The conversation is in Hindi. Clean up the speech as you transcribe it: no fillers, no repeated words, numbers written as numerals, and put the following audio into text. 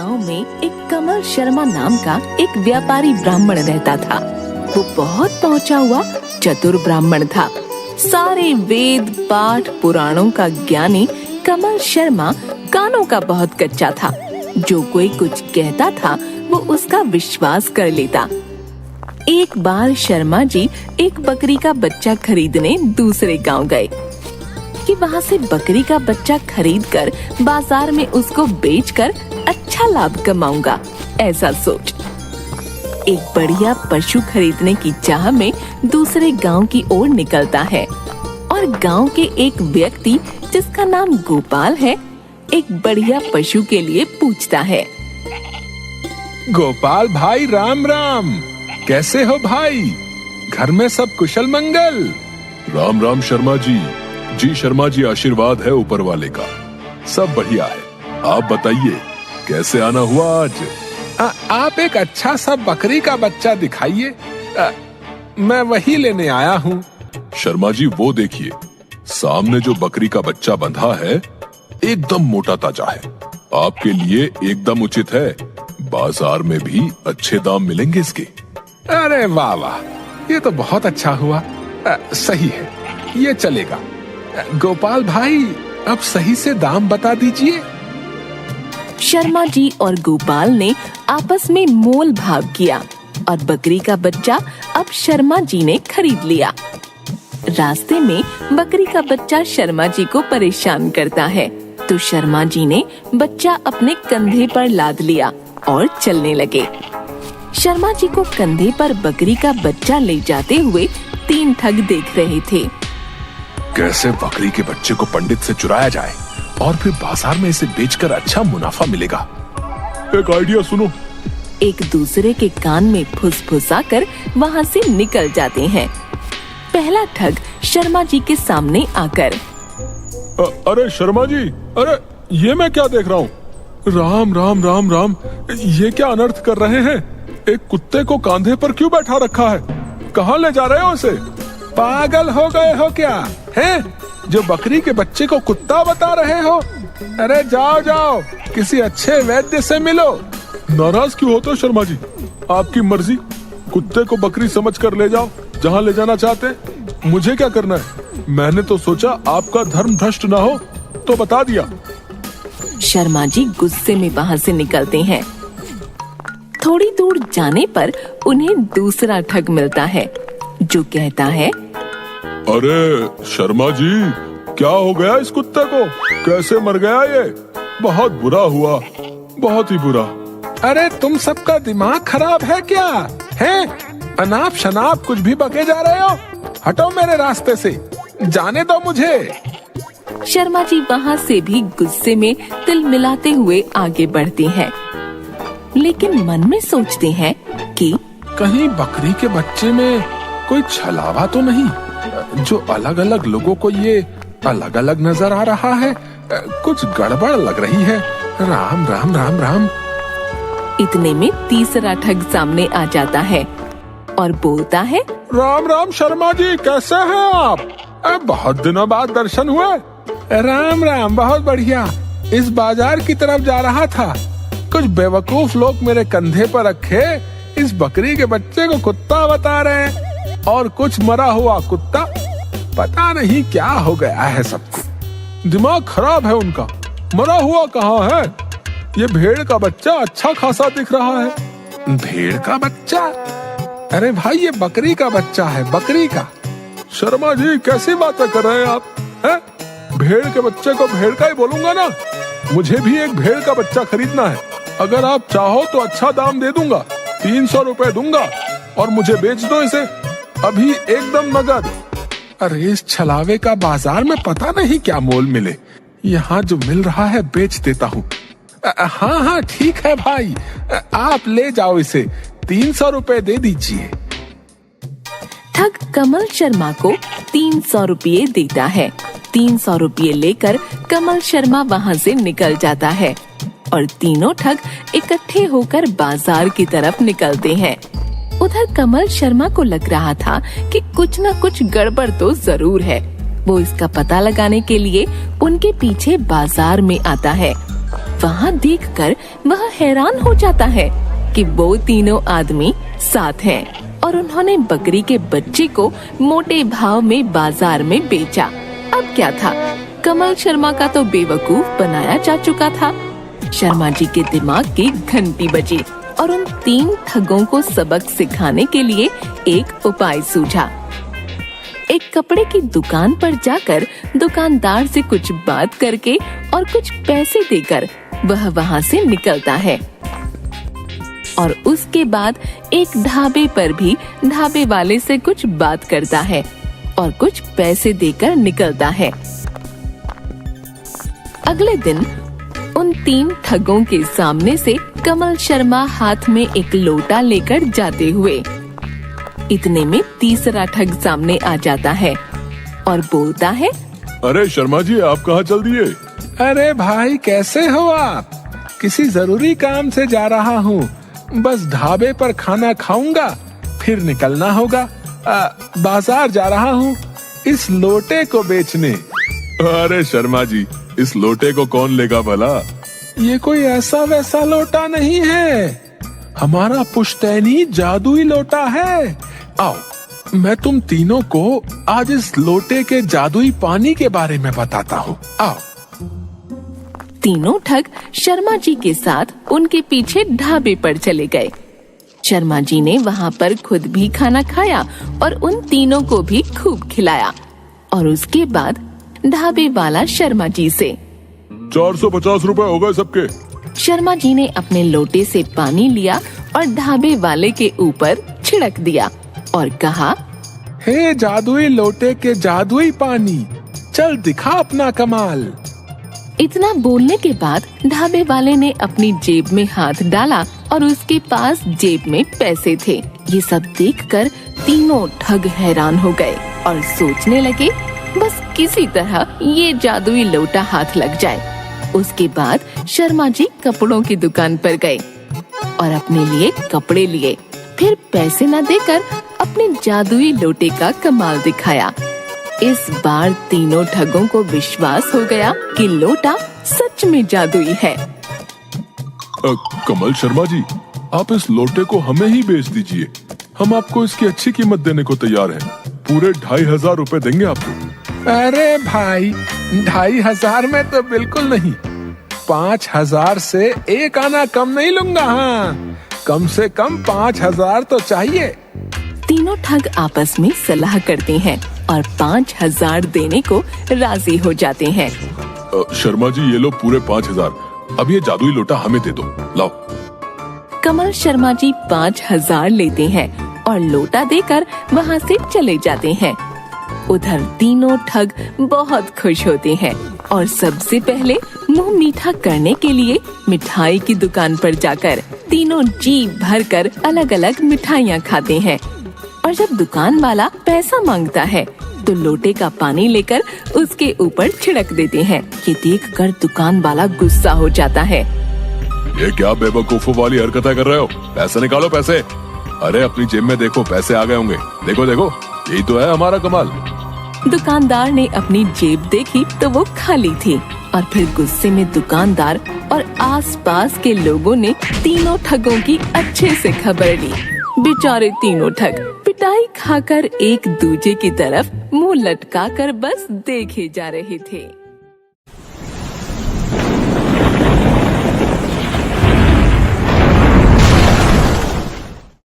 गांव में एक कमल शर्मा नाम का एक व्यापारी ब्राह्मण रहता था। वो बहुत पहुंचा हुआ चतुर ब्राह्मण था। सारे वेद पाठ पुराणों का ज्ञानी कमल शर्मा कानों का बहुत कच्चा था। जो कोई कुछ कहता था वो उसका विश्वास कर लेता। एक बार शर्मा जी एक बकरी का बच्चा खरीदने दूसरे गांव गए कि वहां से बकरी का बच्चा खरीदकर बाजार में उसको बेचकर अच्छा लाभ कमाऊंगा, ऐसा सोच एक बढ़िया पशु खरीदने की चाह में दूसरे गांव की ओर निकलता है और गांव के एक व्यक्ति जिसका नाम गोपाल है एक बढ़िया पशु के लिए पूछता है। गोपाल भाई राम राम, कैसे हो भाई? घर में सब कुशल मंगल? राम राम शर्मा जी। जी शर्मा जी, आशीर्वाद है ऊपर वाले का, सब बढ़िया है। आप बताइए कैसे आना हुआ आज? आप एक अच्छा सा बकरी का बच्चा दिखाइए, मैं वही लेने आया हूँ। शर्मा जी वो देखिए, सामने जो बकरी का बच्चा बंधा है एकदम मोटा ताजा है, आपके लिए एकदम उचित है। बाजार में भी अच्छे दाम मिलेंगे इसके। अरे वाह वाह, ये तो बहुत अच्छा हुआ। सही है, ये चलेगा। गोपाल भाई अब सही से दाम बता दीजिए। शर्मा जी और गोपाल ने आपस में मोल भाव किया और बकरी का बच्चा अब शर्मा जी ने खरीद लिया। रास्ते में बकरी का बच्चा शर्मा जी को परेशान करता है, तो शर्मा जी ने बच्चा अपने कंधे पर लाद लिया और चलने लगे। शर्मा जी को कंधे पर बकरी का बच्चा ले जाते हुए तीन ठग देख रहे थे। कैसे बकरी के बच्चे को पंडित से चुराया जाए और फिर बाजार में इसे बेचकर अच्छा मुनाफा मिलेगा। एक आइडिया सुनो। एक दूसरे के कान में फुसफुसाकर वहाँ से निकल जाते हैं। पहला ठग शर्मा जी के सामने आकर, अरे शर्मा जी, अरे ये मैं क्या देख रहा हूँ? राम राम राम राम, ये क्या अनर्थ कर रहे हैं? एक कुत्ते को कांधे पर क्यों बैठा रखा है? कहाँ ले जा रहे हो उसे? पागल हो गए हो क्या? हैं? जो बकरी के बच्चे को कुत्ता बता रहे हो? अरे जाओ जाओ, किसी अच्छे वैद्य से मिलो। नाराज क्यों होते हो शर्मा जी? आपकी मर्जी, कुत्ते को बकरी समझकर ले जाओ जहाँ ले जाना चाहते। मुझे क्या करना है? मैंने तो सोचा आपका धर्म भ्रष्ट ना हो तो बता दिया। शर्मा जी गुस्से में वहाँ से निकलते हैं। थोड़ी दूर जाने पर उन्हें दूसरा ठग मिलता है जो कहता है, अरे शर्मा जी, क्या हो गया इस कुत्ते को? कैसे मर गया ये? बहुत बुरा हुआ, बहुत ही बुरा। अरे तुम सबका दिमाग खराब है क्या? हैं? अनाप शनाप कुछ भी बके जा रहे हो? हटो मेरे रास्ते से, जाने दो मुझे। शर्मा जी वहाँ से भी गुस्से में तिल मिलाते हुए आगे बढ़ते हैं, लेकिन मन में सोचते हैं कि कहीं बकरी के बच्चे में कोई छलावा तो नहीं, जो अलग अलग लोगों को ये अलग अलग नजर आ रहा है। कुछ गड़बड़ लग रही है। राम राम राम राम। इतने में तीसरा ठग सामने आ जाता है और बोलता है, राम राम शर्मा जी, कैसे हैं आप? बहुत दिनों बाद दर्शन हुए। राम राम, बहुत बढ़िया। इस बाजार की तरफ जा रहा था, कुछ बेवकूफ लोग मेरे कंधे पर रखे इस बकरी के बच्चे को कुत्ता बता रहे हैं और कुछ मरा हुआ कुत्ता। पता नहीं क्या हो गया है सबको, दिमाग खराब है उनका। मरा हुआ कहाँ है? ये भेड़ का बच्चा अच्छा खासा दिख रहा है। भेड़ का बच्चा? अरे भाई ये बकरी का बच्चा है, बकरी का। शर्मा जी कैसी बातें कर रहे हैं आप? हैं? भेड़ के बच्चे को भेड़ का ही बोलूंगा ना। मुझे भी एक भेड़ का बच्चा खरीदना है। अगर आप चाहो तो अच्छा दाम दे दूंगा, 300 रुपए दूंगा और मुझे बेच दो इसे अभी एकदम नगद। अरे इस छलावे का बाजार में पता नहीं क्या मोल मिले। यहाँ जो मिल रहा है बेच देता हूँ। हाँ हाँ ठीक है भाई, आप ले जाओ इसे, 300 रुपए दे दीजिए। ठग कमल शर्मा को 300 रुपये देता है। 300 रुपये लेकर कमल शर्मा वहाँ से निकल जाता है और तीनों ठग इकट्ठे होकर बाजार की तरफ निकलते हैं। उधर कमल शर्मा को लग रहा था कि कुछ न कुछ गड़बड़ तो जरूर है। वो इसका पता लगाने के लिए उनके पीछे बाजार में आता है। वहाँ देखकर वह हैरान हो जाता है कि वो तीनों आदमी साथ हैं और उन्होंने बकरी के बच्चे को मोटे भाव में बाजार में बेचा। अब क्या था, कमल शर्मा का तो बेवकूफ बनाया जा चुका था। शर्मा जी के दिमाग की घंटी बजी और उन 3 ठगों को सबक सिखाने के लिए एक उपाय सूझा। एक कपड़े की दुकान पर जाकर दुकानदार से कुछ बात करके और कुछ पैसे देकर वह वहां से निकलता है और उसके बाद एक ढाबे पर भी ढाबे वाले से कुछ बात करता है और कुछ पैसे देकर निकलता है। अगले दिन उन 3 ठगों के सामने से कमल शर्मा हाथ में एक लोटा लेकर जाते हुए इतने में तीसरा ठग सामने आ जाता है और बोलता है, अरे शर्मा जी, आप कहाँ चल दिए? अरे भाई, कैसे हो आप? किसी जरूरी काम से जा रहा हूँ, बस ढाबे पर खाना खाऊंगा फिर निकलना होगा। बाजार जा रहा हूँ इस लोटे को बेचने। अरे शर्मा जी, इस लोटे को कौन लेगा भला? ये कोई ऐसा वैसा लोटा नहीं है, हमारा पुश्तैनी जादुई लोटा है। आओ, मैं तुम तीनों को आज इस लोटे के जादुई पानी के बारे में बताता हूँ। आओ। तीनों ठग शर्मा जी के साथ उनके पीछे ढाबे पर चले गए। शर्मा जी ने वहाँ पर खुद भी खाना खाया और उन तीनों को भी खूब खिलाया और उसके बाद ढाबे वाला शर्मा जी से 450 रुपए हो गए सबके। शर्मा जी ने अपने लोटे से पानी लिया और ढाबे वाले के ऊपर छिड़क दिया और कहा, हे जादुई लोटे के जादुई पानी, चल दिखा अपना कमाल। इतना बोलने के बाद ढाबे वाले ने अपनी जेब में हाथ डाला और उसके पास जेब में पैसे थे। ये सब देखकर तीनों ठग हैरान हो गए और सोचने लगे, बस किसी तरह ये जादुई लोटा हाथ लग जाए। उसके बाद शर्मा जी कपड़ों की दुकान पर गए और अपने लिए कपड़े लिए, फिर पैसे न देकर अपने जादुई लोटे का कमाल दिखाया। इस बार तीनों ठगों को विश्वास हो गया कि लोटा सच में जादुई है। कमल शर्मा जी, आप इस लोटे को हमें ही बेच दीजिए, हम आपको इसकी अच्छी कीमत देने को तैयार हैं। पूरे 2500 रुपए देंगे आपको। अरे भाई, 2500 में तो बिल्कुल नहीं, 5000 से एक आना कम नहीं लूंगा। हाँ, कम से कम 5000 तो चाहिए। तीनों ठग आपस में सलाह करते हैं और 5000 देने को राजी हो जाते हैं। शर्मा जी, ये लो पूरे 5000। अब ये जादुई लोटा हमें दे दो, लाओ। कमल शर्मा जी 5000 लेते हैं और लोटा देकर वहाँ से चले जाते हैं। उधर तीनों ठग बहुत खुश होते हैं और सबसे पहले मुंह मीठा करने के लिए मिठाई की दुकान पर जाकर तीनों जी भरकर अलग अलग मिठाइयाँ खाते हैं। और जब दुकान वाला पैसा मांगता है तो लोटे का पानी लेकर उसके ऊपर छिड़क देते हैं। ये देखकर दुकान वाला गुस्सा हो जाता है। ये क्या बेवकूफों वाली हरकतें कर रहे हो? पैसे निकालो, पैसे। अरे अपनी जेब में देखो, पैसे आ गए होंगे। देखो देखो, यही तो है हमारा कमाल। दुकानदार ने अपनी जेब देखी तो वो खाली थी और फिर गुस्से में दुकानदार और आसपास के लोगों ने तीनों ठगों की अच्छे से खबर ली। बेचारे तीनों ठग पिटाई खाकर एक दूजे की तरफ मुंह लटकाकर बस देखे जा रहे थे।